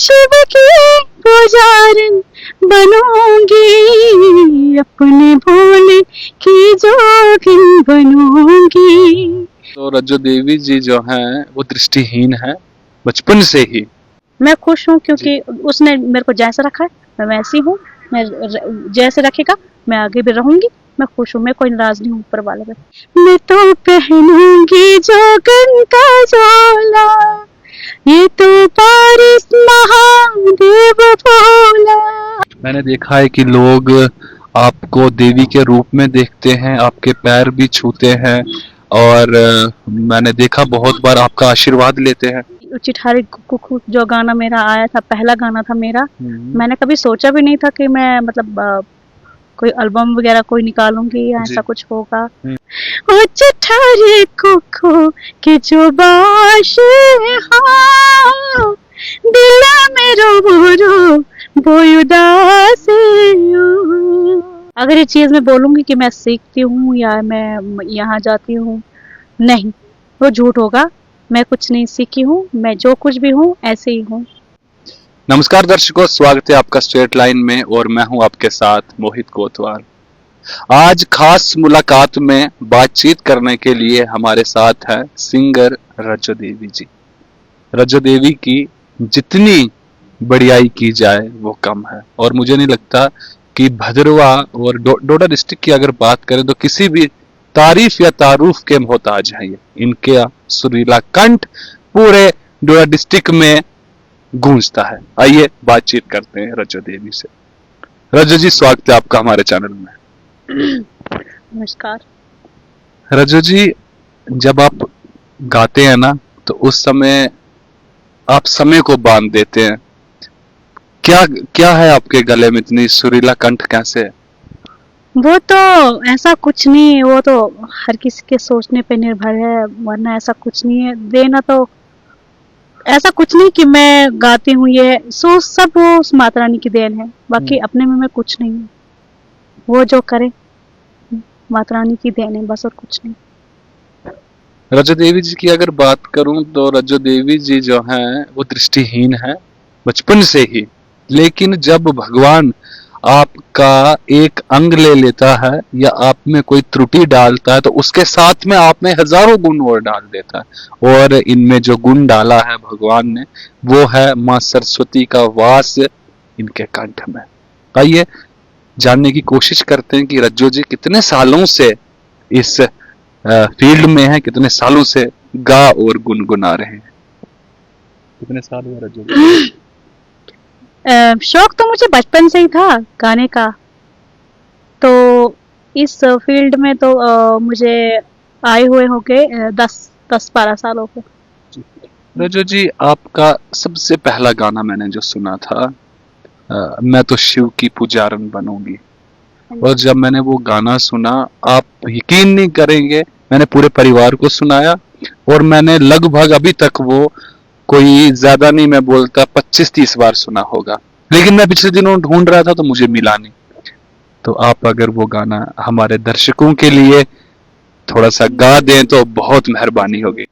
शिव की पुजारन बनूंगी, अपने भोले की जोगिन बनूंगी। तो रज्जो देवी जी जो हैं वो दृष्टिहीन है बचपन से ही। मैं खुश हूँ क्योंकि उसने मेरे को जैसा रखा है मैं वैसी हूँ। मैं जैसे रखेगा मैं आगे भी रहूंगी। मैं खुश हूँ, मैं कोई नाराज नहीं हूँ ऊपर वाले पे। मैं तो पहनूंगी जोगन का झोला, ये तो पारिस महादेव भोला। मैंने देखा है कि लोग आपको देवी के रूप में देखते हैं, आपके पैर भी छूते हैं और मैंने देखा बहुत बार आपका आशीर्वाद लेते हैं। चिठारी कुकू जो गाना मेरा आया था, पहला गाना था मेरा। मैंने कभी सोचा भी नहीं था कि मैं मतलब कोई एल्बम वगैरह कोई निकालूंगी या ऐसा कुछ होगा। ओ चिठारी कुकू के जो बाशे हाँ, दिल में रो बोई उदास। अगर ये चीज मैं बोलूंगी कि मैं सीखती हूँ या मैं यहाँ जाती हूँ, नहीं, वो झूठ होगा। मैं कुछ नहीं सीखी हूँ, मैं जो कुछ भी हूँ ऐसे ही हूँ। नमस्कार दर्शकों, स्वागत है आपका स्ट्रेट लाइन में और मैं हूं आपके साथ मोहित कोतवाल। आज खास मुलाकात में बातचीत करने के लिए हमारे साथ है सिंगर रज्जो देवी जी। रज्जो देवी की जितनी बढ़ियाई की जाए वो कम है और मुझे नहीं लगता कि भद्रवा और डोडा डिस्ट्रिक्ट की अगर बात करें तो किसी भी तारीफ या तारुफ के मोहताज है। ये इनके सुरीला कंठ पूरे डोडा डिस्ट्रिक्ट में गूंजता है। आइए बातचीत करते हैं रज्जो देवी से। रज्जो जी, स्वागत है आपका हमारे चैनल में। नमस्कार। रज्जो जी, जब आप गाते हैं ना तो उस समय आप समय को बांध देते हैं। क्या है आपके गले में इतनी सुरीला कंठ कैसे है? वो तो ऐसा कुछ नहीं है, वो तो हर किसी के सोचने पे निर्भर है, वरना ऐसा कुछ नहीं है। देना तो ऐसा कुछ नहीं कि मैं गाती हूँ, ये सब वो उस माता रानी की देन है। बाकी अपने में मैं कुछ नहीं हूँ, वो जो करे माता रानी की देन है बस, और कुछ नहीं। रज्जो देवी जी की अगर बात करूं तो रज्जो देवी जी जो हैं वो दृष्टिहीन है बचपन से ही, लेकिन जब भगवान आपका एक अंग ले लेता है या आप में कोई त्रुटि डालता है तो उसके साथ में आप में हजारों गुण और डाल देता है। और इनमें जो गुण डाला है भगवान ने वो है माँ सरस्वती का वास इनके कंठ में। आइए जानने की कोशिश करते हैं कि रज्जो जी कितने सालों से इस फील्ड में है, कितने सालों से गा और गुनगुना रहे हैं। कितने साल हुए रज्जो जी? शौक तो मुझे बचपन से ही था गाने का, तो इस फील्ड में तो मुझे आए हुए हो गए 10-12 साल हो गए। रज्जो जी, आपका सबसे पहला गाना मैंने जो सुना था मैं तो शिव की पुजारन बनूंगी, और जब मैंने वो गाना सुना आप यकीन नहीं करेंगे, मैंने पूरे परिवार को सुनाया और मैंने लगभग अभी तक वो कोई ज्यादा नहीं मैं बोलता 25-30 बार सुना होगा, लेकिन मैं पिछले दिनों ढूंढ रहा था तो मुझे मिला नहीं। तो आप अगर वो गाना हमारे दर्शकों के लिए थोड़ा सा गा दें तो बहुत मेहरबानी होगी।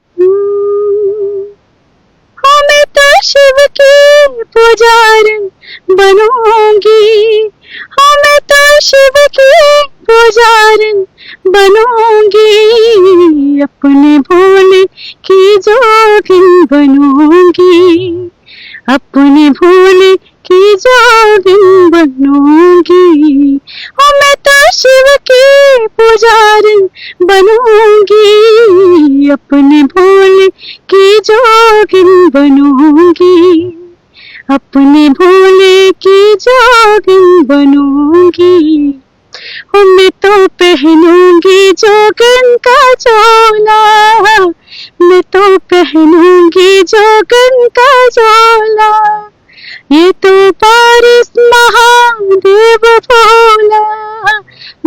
मैं तो शिव की पुजारन बनूंगी, मैं तो शिव की पुजारन बनूंगी, अपने भोले की जोगिन बनूंगी, अपने भोले की जोगिन बनूंगी। मैं तो शिव की पुजारन बनूंगी, अपने भोले की जोगिन बनूंगी, अपने भोले की जोगिन बनूंगी। मैं तो पहनूंगी जोगिन का झोला, मैं तो पहनूंगी जोगिन का झोला, ये तो पारिस महादेव भोला,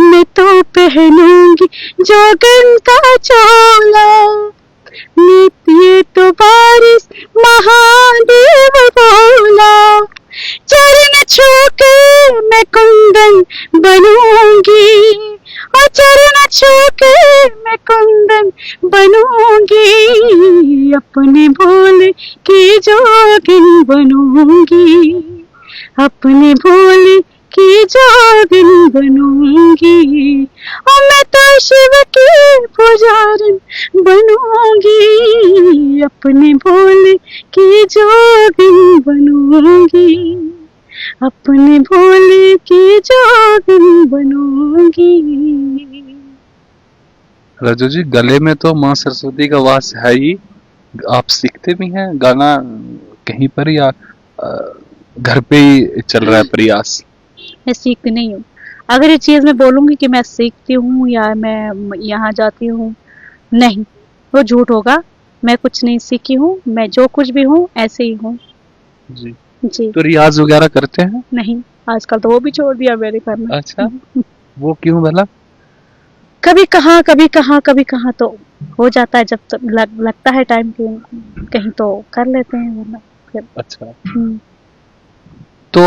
मैं तो पहनूंगी जोगिन का झोला, ये तो पारिस महादेव भोला। चरण छू के मैं कुंदन बनूंगी, और चरण छू के मैं कुंदन बनूंगी, अपने भोले की जोगिन बनूंगी, अपने भोले की जोगिन बनूंगी। और मैं तो शिव की पुजारन बनूंगी, अपने भोले की जोगिन बनूंगी, अपने भोले की जोगिन बनूंगी। रजू जी, गले में तो माँ सरस्वती का वास है ही। आप सीखते भी हैं गाना कहीं पर, या घर पे ही चल रहा है प्रयास? मैं सीखती नहीं हूँ। अगर ये चीज मैं बोलूंगी कि मैं सीखती हूँ या मैं यहाँ जाती हूँ, नहीं, वो झूठ होगा। मैं कुछ नहीं सीखी हूँ, मैं जो कुछ भी हूँ ऐसे ही हूँ जी। जी। तो रियाज वगैरह करते हैं? नहीं, आजकल तो वो भी छोड़ दिया मेरे करना। अच्छा, वो क्यों भला? कभी कहाँ कभी कहाँ कभी कहाँ तो हो जाता है, जब तो लगता है टाइम कि कहीं तो कर लेते हैं, वरना फिर। अच्छा, तो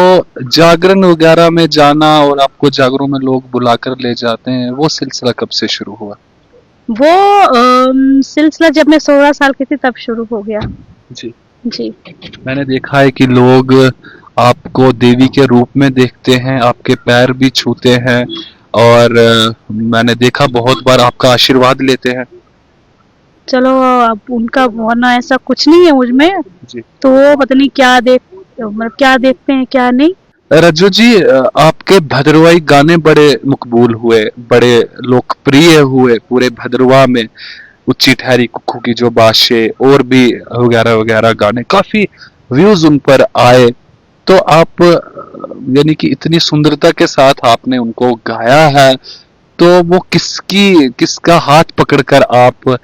जागरण वगैरह में जाना और आपको जागरों में लोग बुलाकर ले जाते हैं, वो सिलसिला कब से शुरू हुआ? वो सिलसिला जब मैं 16 साल की थी तब शुरू हो गया जी। जी। मैंने देखा है कि लोग आपको देवी के रूप में देखते हैं, आपके पैर भी छूते हैं, और मैंने देखा बहुत बार आपका आशीर्वाद लेते हैं। चलो, अब उनका होना ऐसा कुछ नहीं है मुझमें, जी। तो वो पता नहीं क्या मतलब क्या देखते हैं क्या नहीं। रज्जू जी, आपके भद्रवाही गाने बड़े मकबूल हुए, बड़े लोकप्रिय हुए पूरे भद्रवाह में। उच्ची ठहरी कुक्कू की जो बाशे और भी वगैरह वगैरह गाने, काफी व्यूज उन पर आए। तो आप यानी कि इतनी सुंदरता के साथ आपने उनको गाया है, तो वो किसका हाथ पकड़कर आप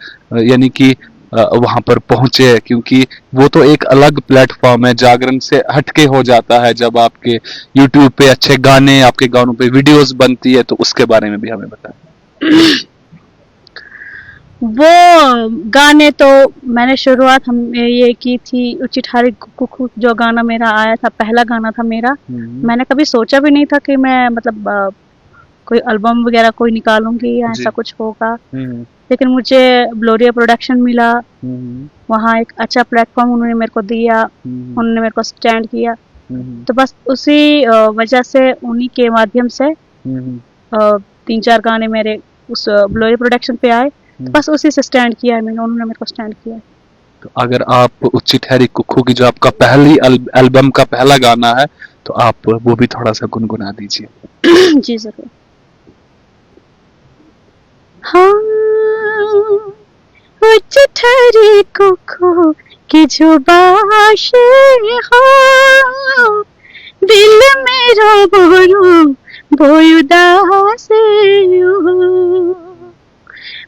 यानी कि वहां पर पहुंचे? क्योंकि वो तो एक अलग प्लेटफॉर्म है, जागरण से हटके हो जाता है जब आपके YouTube पे अच्छे गाने, आपके गानों पे वीडियोस बनती है, तो उसके बारे में भी हमें बताएं। वो गाने तो मैंने शुरुआत हम ये की थी, उच्ची ठारी कुक्कू जो गाना मेरा आया था, पहला गाना था मेरा। मैंने कभी सोचा भी नहीं था कि मैं मतलब कोई एल्बम वगैरह कोई निकालूंगी या ऐसा कुछ होगा। लेकिन मुझे ग्लोरिया प्रोडक्शन मिला, वहाँ एक अच्छा प्लेटफॉर्म उन्होंने मेरे को दिया, उन्होंने मेरे को स्टैंड किया। तो बस उसी वजह से, उन्हीं के माध्यम से 3-4 गाने मेरे उस ग्लोरिया प्रोडक्शन पे आए। तो बस उसी से स्टैंड किया है मैंने, उन्होंने मेरे को स्टैंड किया है। तो अगर आप उच्ची ठहरी कुक्कू की जो आपका पहली एल्बम का पहला गाना है, तो आप वो भी थोड़ा सा गुनगुना दीजिए। जी जरूर। हाँ, उच्ची ठहरी कुक्कू की जो बाशे हो, दिल मेरा बोरो बोय उदास हो।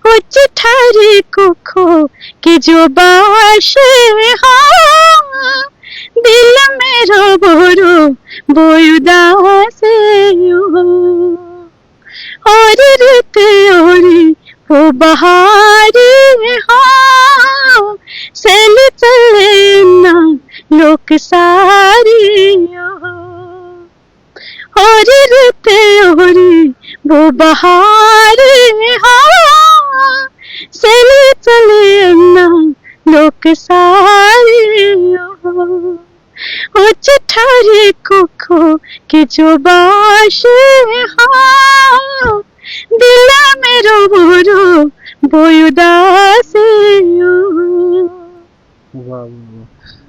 उच्ची ठहरी कुक्कू की जो बाशे हो, दिल मेरा बोरो बोय उदास हो। और रुत और वो बहारी हो, सेल चले ना लोक सारी हो। और रुत और वो बहारी हो, सेल चले ना लोक सारी हो। उच्च ठारी कुक्कू की जो बाशे हो, दिल मेरो बोरो बोय उदास हो।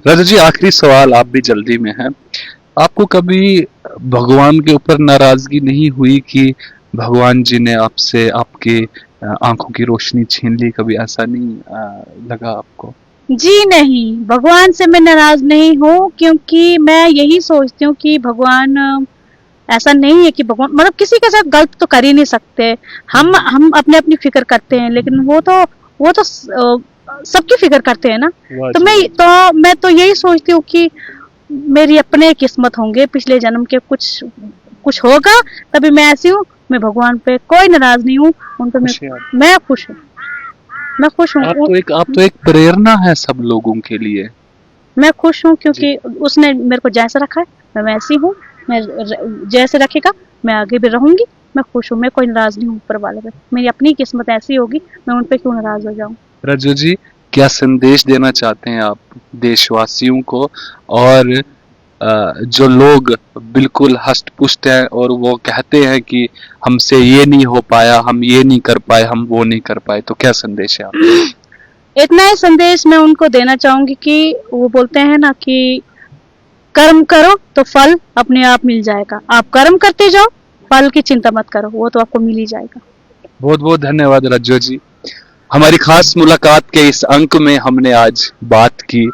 राजा जी, आखिरी सवाल, आप भी जल्दी में हैं। आपको कभी भगवान के ऊपर नाराजगी नहीं हुई कि भगवान जी ने आपसे आपके आंखों की रोशनी छीन ली? कभी ऐसा नहीं लगा आपको? जी नहीं, भगवान से मैं नाराज नहीं हूँ, क्योंकि मैं यही सोचती हूँ कि भगवान ऐसा नहीं है कि भगवान मतलब किसी के साथ गलत तो कर ही नहीं सकते। हम अपने अपनी फिक्र करते हैं, लेकिन वो तो सबकी फिक्र करते हैं ना। तो मैं तो यही सोचती हूँ कि मेरी अपने किस्मत होंगे, पिछले जन्म के कुछ होगा, तभी मैं ऐसी हूँ। मैं भगवान पे कोई नाराज नहीं हूँ, उन पे मैं खुश हूँ, मैं खुश हूँ। आप तो एक प्रेरणा है सब लोगों के लिए। मैं खुश हूँ क्योंकि उसने मेरे को जैसा रखा है मैं वैसी हूँ। मैं जैसे रखेगा मैं आगे भी रहूंगी, मैं खुश हूँ, मैं कोई नाराज नहीं हूँ ऊपर वाले पे। मेरी अपनी किस्मत ऐसी होगी, मैं उन पे क्यों नाराज हो जाऊँ। रज्जू जी, क्या संदेश देना चाहते हैं आप देशवासियों को, और जो लोग बिल्कुल हष्ट पुष्ट हैं और वो कहते हैं कि हमसे ये नहीं हो पाया, हम ये नहीं कर पाए, हम वो नहीं कर पाए, तो क्या संदेश है आप? इतना ही संदेश मैं उनको देना चाहूंगी कि वो बोलते हैं ना कि कर्म करो तो फल अपने आप मिल जाएगा। आप कर्म करते जाओ, फल की चिंता मत करो, वो तो आपको मिल ही जाएगा। बहुत बहुत धन्यवाद रज्जू जी। हमारी खास मुलाकात के इस अंक में हमने आज बात की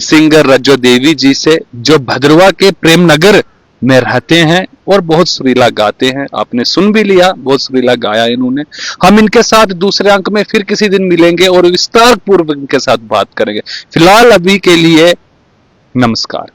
सिंगर रज्जो देवी जी से, जो भद्रवा के प्रेम नगर में रहते हैं और बहुत सुरीला गाते हैं। आपने सुन भी लिया, बहुत सुरीला गाया इन्होंने। हम इनके साथ दूसरे अंक में फिर किसी दिन मिलेंगे और विस्तार पूर्वक इनके साथ बात करेंगे। फिलहाल अभी के लिए नमस्कार।